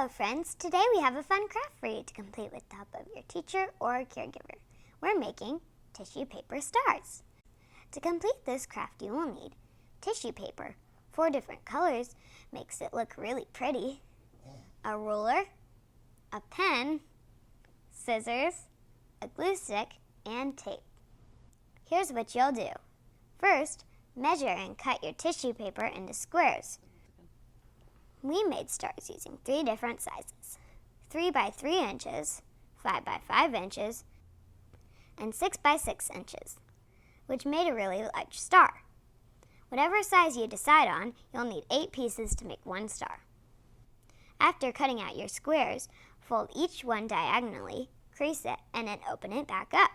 Hello friends, today we have a fun craft for you to complete with the help of your teacher or caregiver. We're making tissue paper stars. To complete this craft you will need tissue paper, 4 different colors, makes it look really pretty, a ruler, a pen, scissors, a glue stick, and tape. Here's what you'll do. First, measure and cut your tissue paper into squares. We made stars using 3 different sizes, 3 by 3 inches, 5 by 5 inches, and 6 by 6 inches, which made a really large star. Whatever size you decide on, you'll need 8 pieces to make 1 star. After cutting out your squares, fold each one diagonally, crease it, and then open it back up.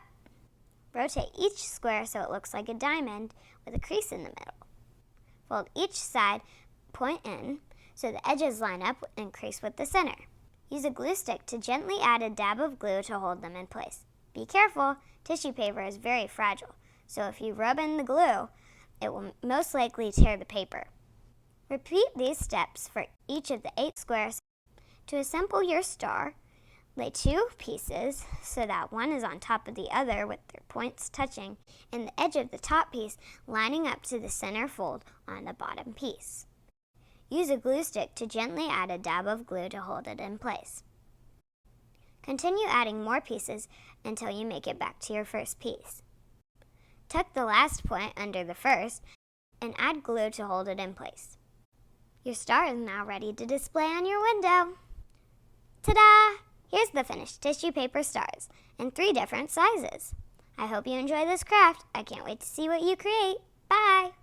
Rotate each square so it looks like a diamond with a crease in the middle. Fold each side, point in, so the edges line up and crease with the center. Use a glue stick to gently add a dab of glue to hold them in place. Be careful, tissue paper is very fragile, so if you rub in the glue, it will most likely tear the paper. Repeat these steps for each of the 8 squares. To assemble your star, lay 2 pieces so that one is on top of the other with their points touching and the edge of the top piece lining up to the center fold on the bottom piece. Use a glue stick to gently add a dab of glue to hold it in place. Continue adding more pieces until you make it back to your first piece. Tuck the last point under the first and add glue to hold it in place. Your star is now ready to display on your window. Ta-da! Here's the finished tissue paper stars in 3 different sizes. I hope you enjoy this craft. I can't wait to see what you create. Bye!